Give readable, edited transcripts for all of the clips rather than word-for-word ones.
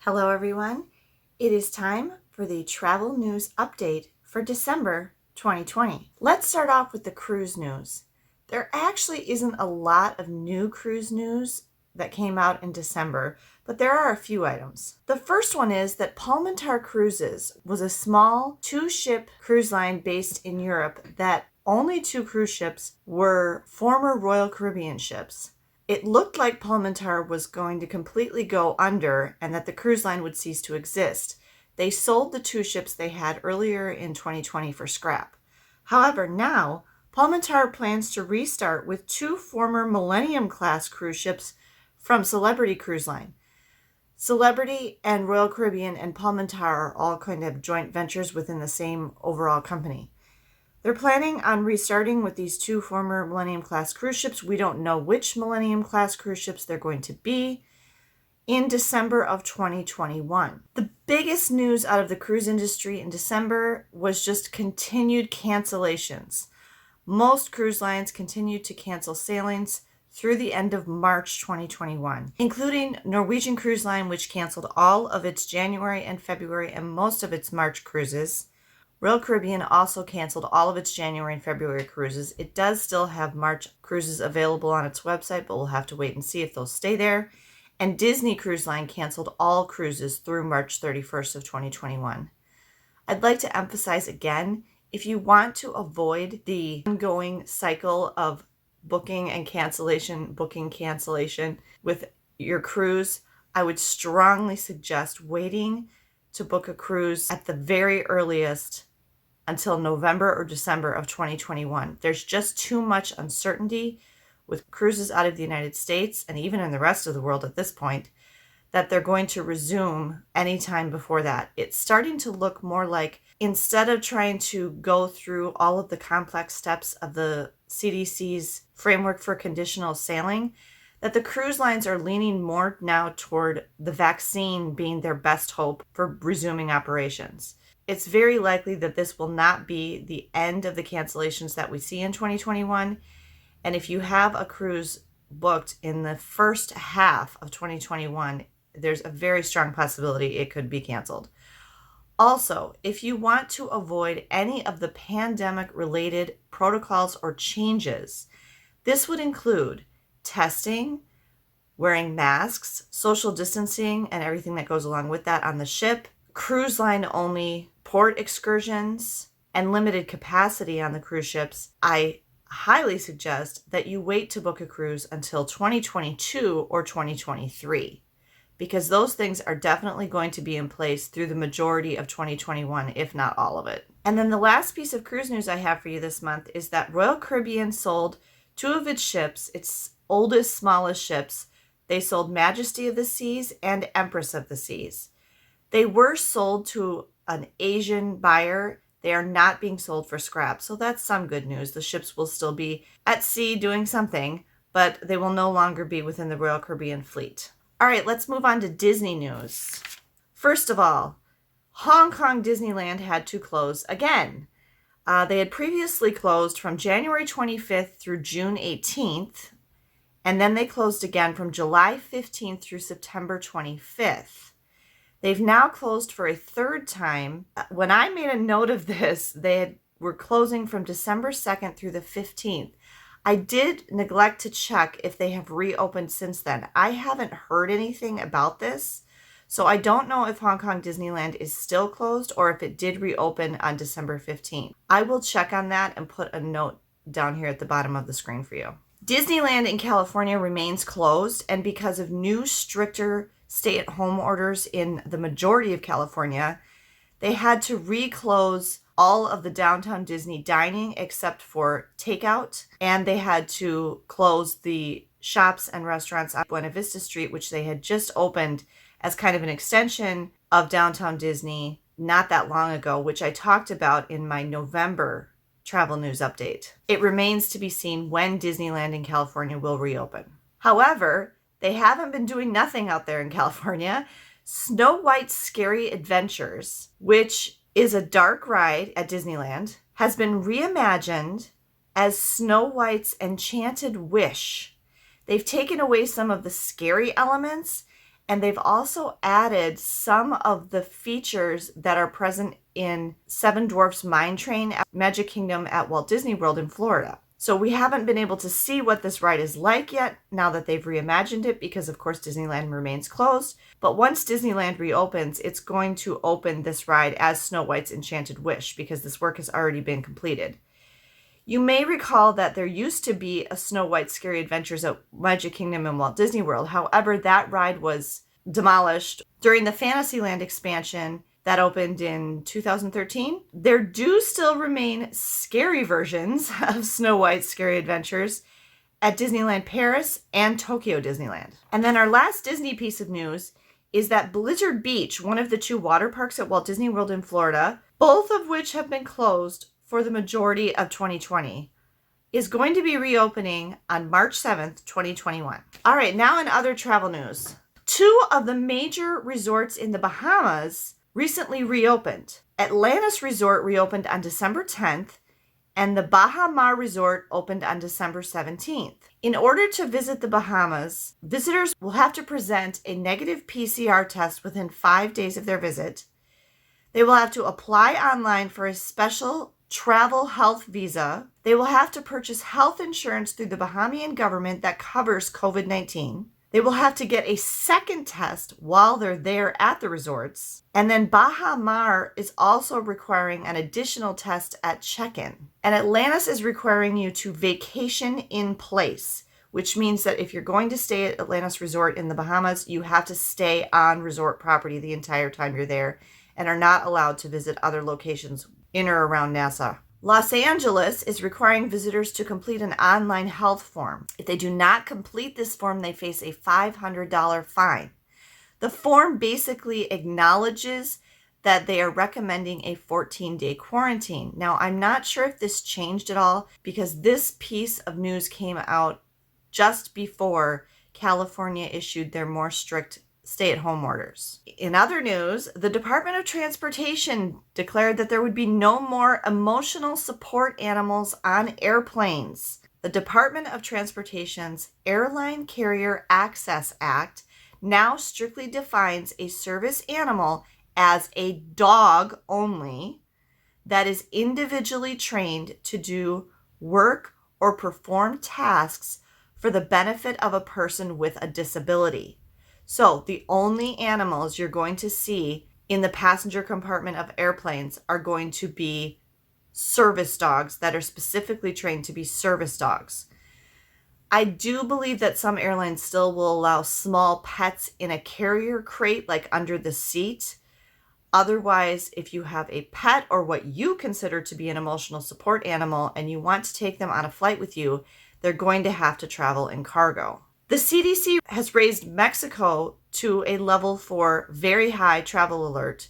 Hello everyone. It is time for the travel news update for December 2020. Let's start off with the cruise news. There actually isn't a lot of new cruise news that came out in December, but there are a few items. The first one is that Palmentar Cruises was a small two-ship cruise line based in Europe that only 2 cruise ships were former Royal Caribbean ships. It looked like Palmentar was going to completely go under and that the cruise line would cease to exist. They sold the 2 ships they had earlier in 2020 for scrap. However, now Palmentar plans to restart with 2 former Millennium class cruise ships from Celebrity Cruise Line. Celebrity and Royal Caribbean and Palmentar are all going to have joint ventures within the same overall company. They're planning on restarting with these 2 former Millennium class cruise ships. We don't know which Millennium class cruise ships they're going to be in December of 2021. The biggest news out of the cruise industry in December was just continued cancellations. Most cruise lines continued to cancel sailings through the end of March 2021, including Norwegian Cruise Line, which canceled all of its January and February and most of its March cruises. Royal Caribbean also canceled all of its January and February cruises. It does still have March cruises available on its website, but we'll have to wait and see if they'll stay there. And Disney Cruise Line canceled all cruises through March 31st of 2021. I'd like to emphasize again, if you want to avoid the ongoing cycle of booking cancellation with your cruise, I would strongly suggest waiting to book a cruise at the very earliest until November or December of 2021. There's just too much uncertainty with cruises out of the United States and even in the rest of the world at this point that they're going to resume anytime before that. It's starting to look more like, instead of trying to go through all of the complex steps of the CDC's framework for conditional sailing, that the cruise lines are leaning more now toward the vaccine being their best hope for resuming operations. It's very likely that this will not be the end of the cancellations that we see in 2021. And if you have a cruise booked in the first half of 2021, there's a very strong possibility it could be canceled. Also, if you want to avoid any of the pandemic-related protocols or changes, this would include testing, wearing masks, social distancing, and everything that goes along with that on the ship, cruise line only port excursions, and limited capacity on the cruise ships. I highly suggest that you wait to book a cruise until 2022 or 2023, because those things are definitely going to be in place through the majority of 2021, if not all of it. And then the last piece of cruise news I have for you this month is that Royal Caribbean sold 2 of its ships, its oldest, smallest ships. They sold Majesty of the Seas and Empress of the Seas. They were sold to an Asian buyer. They are not being sold for scrap, so that's some good news. The ships will still be at sea doing something, but they will no longer be within the Royal Caribbean fleet. All right, let's move on to Disney news. First of all, Hong Kong Disneyland had to close again. They had previously closed from January 25th through June 18th, and then they closed again from July 15th through September 25th. They've now closed for a 3rd time. When I made a note of this, were closing from December 2nd through the 15th. I did neglect to check if they have reopened since then. I haven't heard anything about this, so I don't know if Hong Kong Disneyland is still closed or if it did reopen on December 15th. I will check on that and put a note down here at the bottom of the screen for you. Disneyland in California remains closed, and because of new, stricter stay-at-home orders in the majority of California, they had to reclose all of the downtown Disney dining except for takeout, and they had to close the shops and restaurants on Buena Vista Street, which they had just opened as kind of an extension of downtown Disney not that long ago, which I talked about in my November travel news update. It remains to be seen when Disneyland in California will reopen. However, they haven't been doing nothing out there in California. Snow White's Scary Adventures, which is a dark ride at Disneyland, has been reimagined as Snow White's Enchanted Wish. They've taken away some of the scary elements And they've also added some of the features that are present in Seven Dwarfs Mine Train at Magic Kingdom at Walt Disney World in Florida. So we haven't been able to see what this ride is like yet, now that they've reimagined it, because of course Disneyland remains closed. But once Disneyland reopens, it's going to open this ride as Snow White's Enchanted Wish, because this work has already been completed. You may recall that there used to be a Snow White Scary Adventures at Magic Kingdom and Walt Disney World. However, that ride was demolished during the Fantasyland expansion that opened in 2013. There do still remain scary versions of Snow White's Scary Adventures at Disneyland Paris and Tokyo Disneyland. And then our last Disney piece of news is that Blizzard Beach, one of the two water parks at Walt Disney World in Florida, both of which have been closed for the majority of 2020, is going to be reopening on March 7th, 2021. All right, now in other travel news. Two of the major resorts in the Bahamas recently reopened. Atlantis Resort reopened on December 10th, and the Bahamas Resort opened on December 17th. In order to visit the Bahamas, visitors will have to present a negative PCR test within 5 days of their visit. They will have to apply online for a special travel health visa. They will have to purchase health insurance through the Bahamian government that covers COVID-19. They will have to get a second test while they're there at the resorts. And then Baha Mar is also requiring an additional test at check-in. And Atlantis is requiring you to vacation in place, which means that if you're going to stay at Atlantis Resort in the Bahamas, you have to stay on resort property the entire time you're there and are not allowed to visit other locations in or around Nassau. Los Angeles is requiring visitors to complete an online health form. If they do not complete this form, they face a $500 fine. The form basically acknowledges that they are recommending a 14-day quarantine. Now, I'm not sure if this changed at all, because this piece of news came out just before California issued their more strict stay-at-home orders. In other news, the Department of Transportation declared that there would be no more emotional support animals on airplanes. The Department of Transportation's Airline Carrier Access Act now strictly defines a service animal as a dog only that is individually trained to do work or perform tasks for the benefit of a person with a disability. So the only animals you're going to see in the passenger compartment of airplanes are going to be service dogs that are specifically trained to be service dogs. I do believe that some airlines still will allow small pets in a carrier crate, like under the seat. Otherwise, if you have a pet or what you consider to be an emotional support animal and you want to take them on a flight with you, they're going to have to travel in cargo. The CDC has raised Mexico to a level 4 very high travel alert.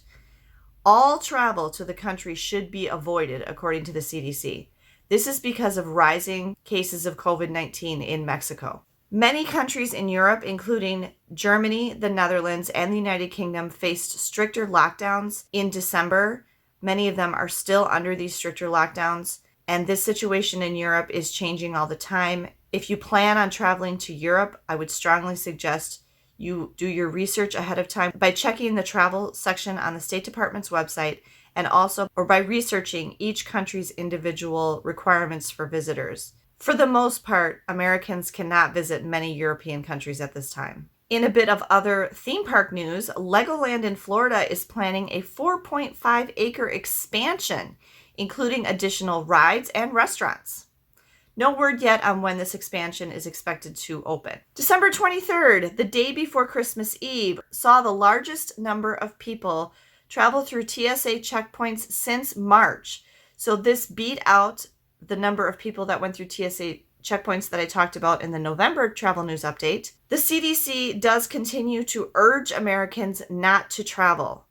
All travel to the country should be avoided, according to the CDC. This is because of rising cases of COVID-19 in Mexico. Many countries in Europe, including Germany, the Netherlands, and the United Kingdom, faced stricter lockdowns in December. Many of them are still under these stricter lockdowns, and this situation in Europe is changing all the time. If you plan on traveling to Europe, I would strongly suggest you do your research ahead of time by checking the travel section on the State Department's website, and also by researching each country's individual requirements for visitors. For the most part, Americans cannot visit many European countries at this time. In a bit of other theme park news, Legoland in Florida is planning a 4.5-acre expansion, including additional rides and restaurants. No word yet on when this expansion is expected to open. December 23rd, the day before Christmas Eve, saw the largest number of people travel through TSA checkpoints since March. So this beat out the number of people that went through TSA checkpoints that I talked about in the November travel news update. The CDC does continue to urge Americans not to travel.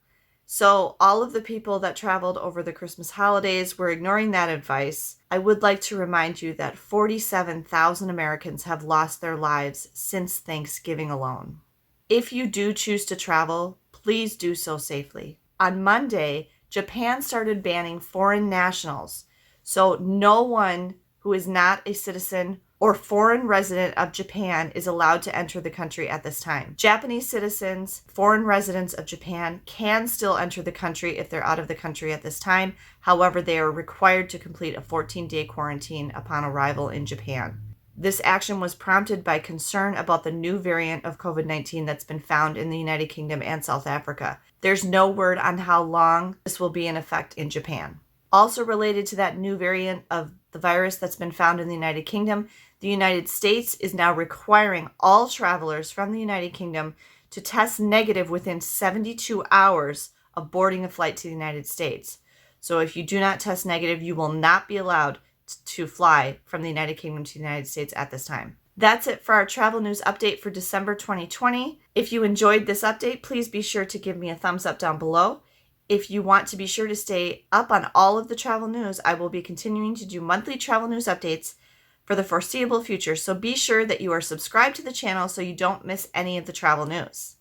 So all of the people that traveled over the Christmas holidays were ignoring that advice. I would like to remind you that 47,000 Americans have lost their lives since Thanksgiving alone. If you do choose to travel, please do so safely. On Monday, Japan started banning foreign nationals. So no one who is not a citizen or foreign resident of Japan is allowed to enter the country at this time. Japanese citizens, foreign residents of Japan can still enter the country if they're out of the country at this time. However, they are required to complete a 14-day quarantine upon arrival in Japan. This action was prompted by concern about the new variant of COVID-19 that's been found in the United Kingdom and South Africa. There's no word on how long this will be in effect in Japan. Also related to that new variant of the virus that's been found in the United Kingdom, the United States is now requiring all travelers from the United Kingdom to test negative within 72 hours of boarding a flight to the United States. So if you do not test negative, you will not be allowed to fly from the United Kingdom to the United States at this time. That's it for our travel news update for December 2020. If you enjoyed this update, please be sure to give me a thumbs up down below. If you want to be sure to stay up on all of the travel news, I will be continuing to do monthly travel news updates for the foreseeable future, so be sure that you are subscribed to the channel so you don't miss any of the travel news.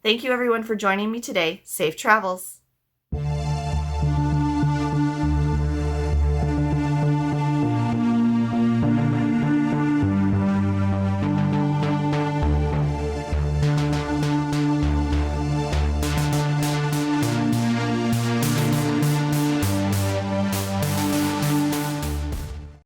Thank you everyone for joining me today. Safe travels!